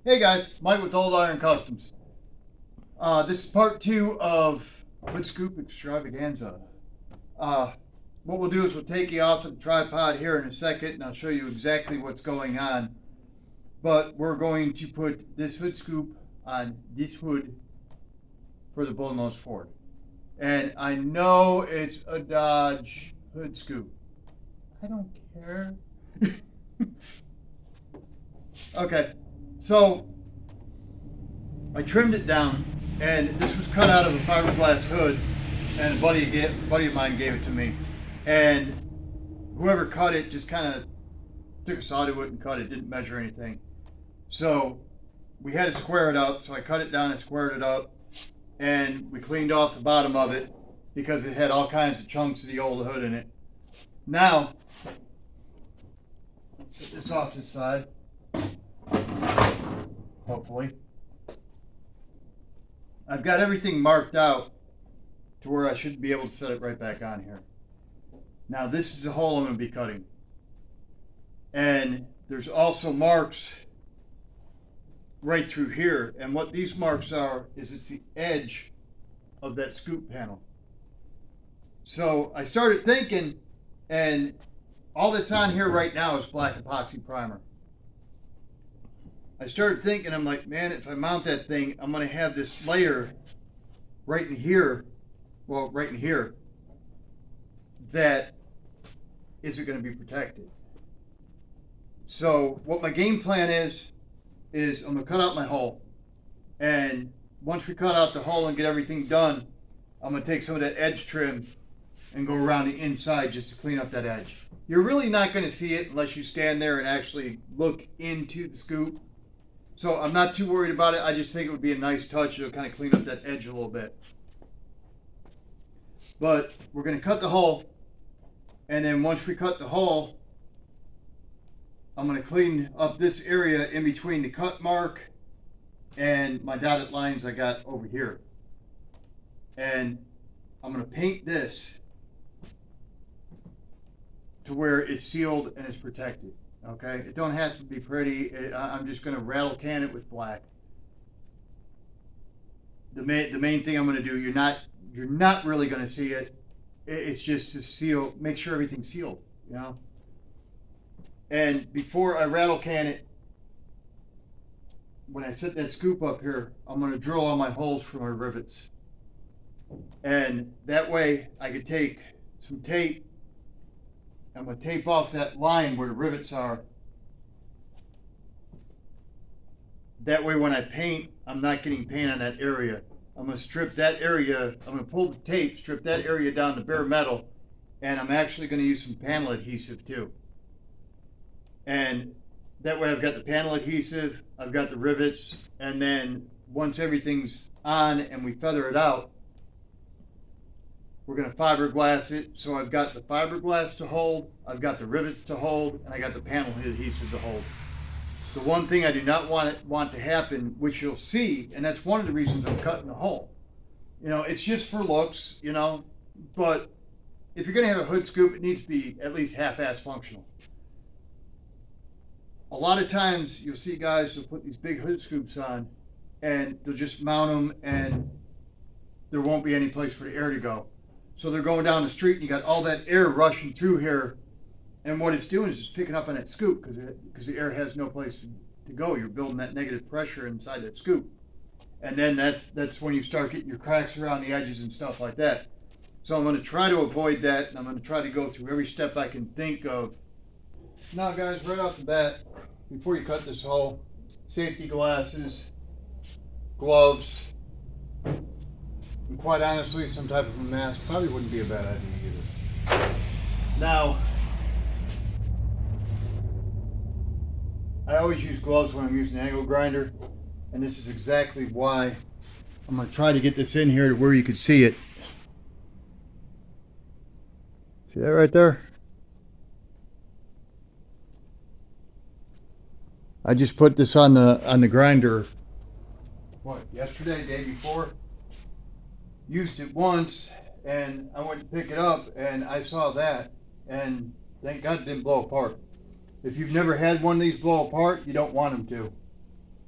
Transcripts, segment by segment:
Hey guys, Mike with Old Iron Customs. This is part two of Wood Scoop Extravaganza. What we'll do is we'll take you off of the tripod here in a second and I'll show you exactly what's going on. But we're going to put this hood scoop on this hood for the Bullnose Ford. And I know it's a Dodge hood scoop. I don't care. Okay, so I trimmed it down, and this was cut out of a fiberglass hood, and a buddy of mine gave it to me. And whoever cut it just kind of took a saw to it and cut it, didn't measure anything. So we had to square it up, so I cut it down and squared it up, and we cleaned off the bottom of it because it had all kinds of chunks of the old hood in it. Now, set this off to the side, hopefully. I've got everything marked out to where I should be able to set it right back on here. Now this is the hole I'm going to be cutting. And there's also marks right through here. And what these marks are is it's the edge of that scoop panel. So I started thinking, and all that's on here right now is black epoxy primer. I started thinking, I'm like, man, if I mount that thing, I'm going to have this layer right in here, that isn't going to be protected. So what my game plan is I'm going to cut out my hole. And once we cut out the hole and get everything done, I'm going to take some of that edge trim and go around the inside just to clean up that edge. You're really not going to see it unless you stand there and actually look into the scoop. So I'm not too worried about it. I just think it would be a nice touch. It'll kind of clean up that edge a little bit. But we're going to cut the hole. And then once we cut the hole, I'm going to clean up this area in between the cut mark and my dotted lines I got over here. And I'm going to paint this to where it's sealed and it's protected. Okay, it don't have to be pretty. I'm just going to rattle can it with black. The main thing I'm going to do, you're not really going to see it. It's just to seal, make sure everything's sealed, you know. And before I rattle can it, when I set that scoop up here, I'm going to drill all my holes for my rivets. And that way I could take some tape. I'm going to tape off that line where the rivets are. That way when I paint, I'm not getting paint on that area. I'm going to strip that area, I'm going to pull the tape, strip that area down to bare metal, and I'm actually going to use some panel adhesive too. And that way I've got the panel adhesive, I've got the rivets, and then once everything's on and we feather it out, we're going to fiberglass it. So I've got the fiberglass to hold, I've got the rivets to hold, and I got the panel adhesive to hold. The one thing I do not want to happen, which you'll see, and that's one of the reasons I'm cutting the hole. You know, it's just for looks, you know, but if you're going to have a hood scoop, it needs to be at least half-ass functional. A lot of times you'll see guys who'll put these big hood scoops on and they'll just mount them and there won't be any place for the air to go. So they're going down the street and you got all that air rushing through here, and what it's doing is just picking up on that scoop because the air has no place to go. You're building that negative pressure inside that scoop, and then that's when you start getting your cracks around the edges and stuff like that. So I'm going to try to avoid that, and I'm going to try to go through every step I can think of. Now guys, right off the bat, before you cut this hole, safety glasses, gloves, and quite honestly, some type of a mask probably wouldn't be a bad idea either. Now, I always use gloves when I'm using an angle grinder, and this is exactly why I'm going to try to get this in here to where you could see it. See that right there? I just put this on the grinder, what, yesterday, day before? Used it once, and I went to pick it up, and I saw that, and thank God it didn't blow apart. If you've never had one of these blow apart, you don't want them to.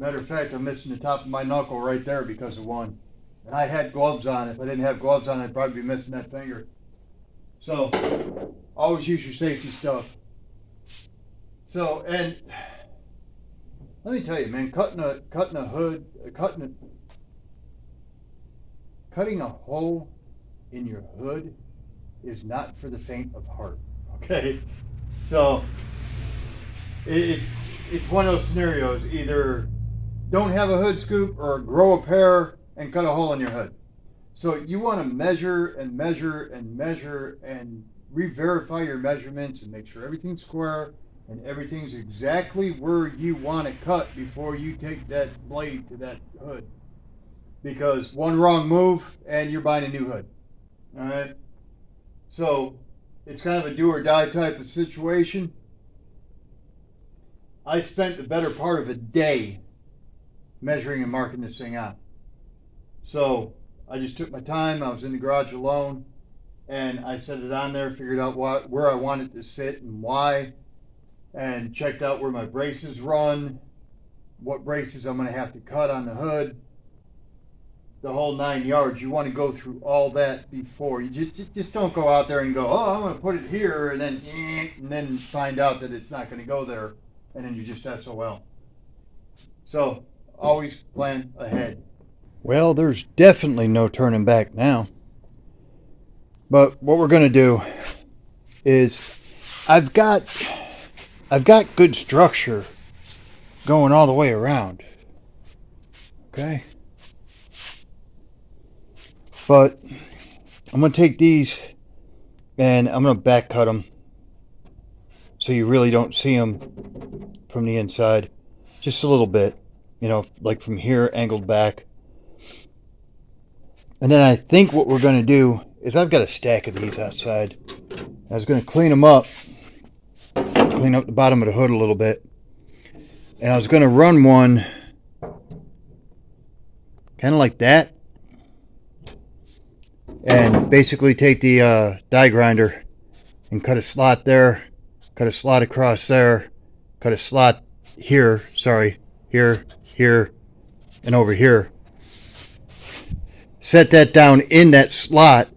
Matter of fact, I'm missing the top of my knuckle right there because of one. And I had gloves on. If I didn't have gloves on, I'd probably be missing that finger. So, always use your safety stuff. So, and let me tell you, man, cutting a hood, cutting a hole in your hood is not for the faint of heart. Okay, so it's one of those scenarios. Either don't have a hood scoop or grow a pair and cut a hole in your hood. So you want to measure and measure and measure and re-verify your measurements and make sure everything's square and everything's exactly where you want to cut before you take that blade to that hood. Because one wrong move and you're buying a new hood. All right. So it's kind of a do or die type of situation. I spent the better part of a day measuring and marking this thing out. So I just took my time. I was in the garage alone, and I set it on there, figured out where I wanted to sit and why, and checked out where my braces run, what braces I'm going to have to cut on the hood, the whole 9 yards. You want to go through all that before. You just don't go out there and go, oh, I'm going to put it here, and then find out that it's not going to go there, and then you just SOL. So always plan ahead. Well, there's definitely no turning back now. But what we're going to do is I've got good structure going all the way around. Okay? But I'm going to take these and I'm going to back cut them so you really don't see them from the inside. Just a little bit, like from here, angled back. And then I think what we're going to do is I've got a stack of these outside. I was going to clean them up, clean up the bottom of the hood a little bit. And I was going to run one kind of like that. And basically take the die grinder and cut a slot there, cut a slot across there, cut a slot here, here, and over here. Set that down in that slot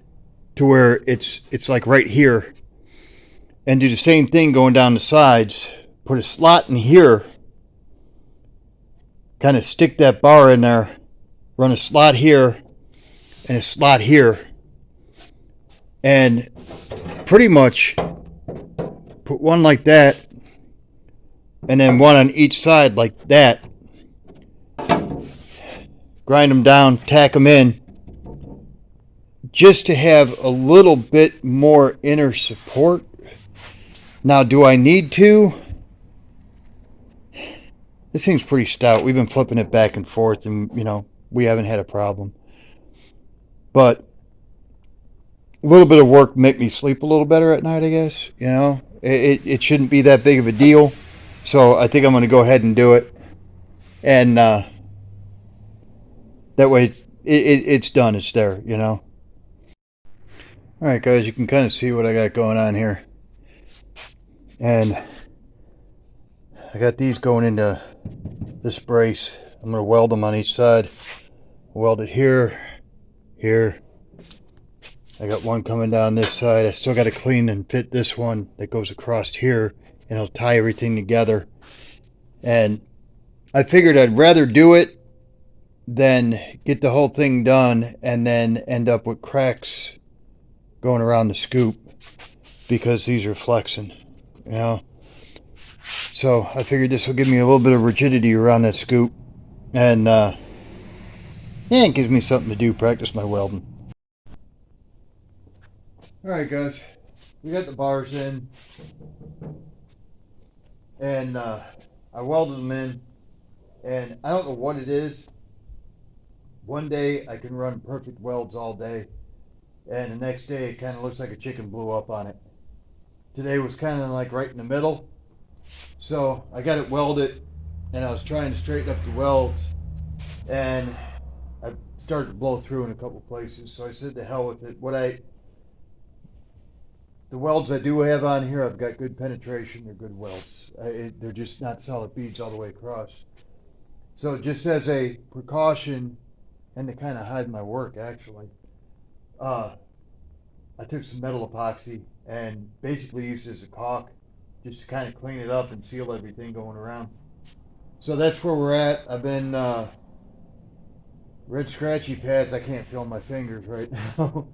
to where it's like right here. And do the same thing going down the sides. Put a slot in here. Kind of stick that bar in there. Run a slot here and a slot here. And pretty much put one like that. And then one on each side like that. Grind them down, tack them in. Just to have a little bit more inner support. Now, do I need to? This thing's pretty stout. We've been flipping it back and forth, and we haven't had a problem. But a little bit of work make me sleep a little better at night, I guess. It shouldn't be that big of a deal. So I think I'm going to go ahead and do it, and that way it's done. It's there, Alright guys, you can kind of see what I got going on here. And I got these going into this brace. I'm going to weld them on each side. Weld it here, here. I got one coming down this side. I still got to clean and fit this one that goes across here. And it'll tie everything together. And I figured I'd rather do it than get the whole thing done and then end up with cracks going around the scoop because these are flexing, So I figured this will give me a little bit of rigidity around that scoop, and it gives me something to do, practice my welding. All right, guys, we got the bars in, and I welded them in, and I don't know what it is. One day I can run perfect welds all day. And the next day it kind of looks like a chicken blew up on it. Today was kind of like right in the middle. So I got it welded and I was trying to straighten up the welds and I started to blow through in a couple places. So I said to hell with it. The welds I do have on here, I've got good penetration. They're good welds. They're just not solid beads all the way across. So just as a precaution, and to kind of hide my work actually, I took some metal epoxy and basically used it as a caulk just to kind of clean it up and seal everything going around. So that's where we're at. I've been red scratchy pads. I can't feel my fingers right now,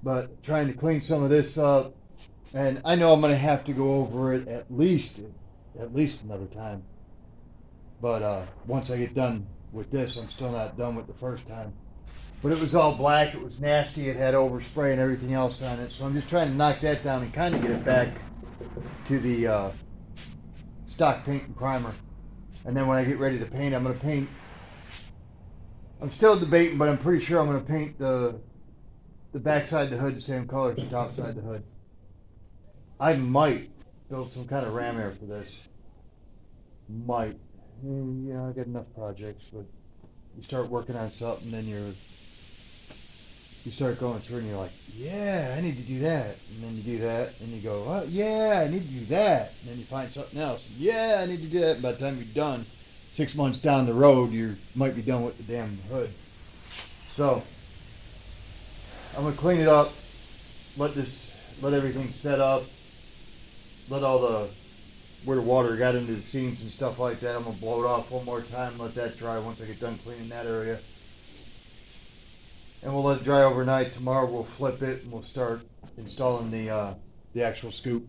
but trying to clean some of this up. And I know I'm going to have to go over it at least another time. But once I get done with this, I'm still not done with the first time. But it was all black. It was nasty. It had overspray and everything else on it. So I'm just trying to knock that down and kind of get it back to the stock paint and primer. And then when I get ready to paint, I'm going to paint. I'm still debating, but I'm pretty sure I'm going to paint the backside of the hood the same color as the top side of the hood. I might build some kind of ram air for this. Might. I got enough projects, but you start working on something, then you start going through and you're like, yeah, I need to do that. And then you do that, and you go, oh, yeah, I need to do that. And then you find something else. Yeah, I need to do that. And by the time you're done, 6 months down the road, you might be done with the damn hood. So I'm going to clean it up, let everything set up, let all where the water got into the seams and stuff like that. I'm going to blow it off one more time, let that dry once I get done cleaning that area. And we'll let it dry overnight. Tomorrow we'll flip it and we'll start installing the actual scoop.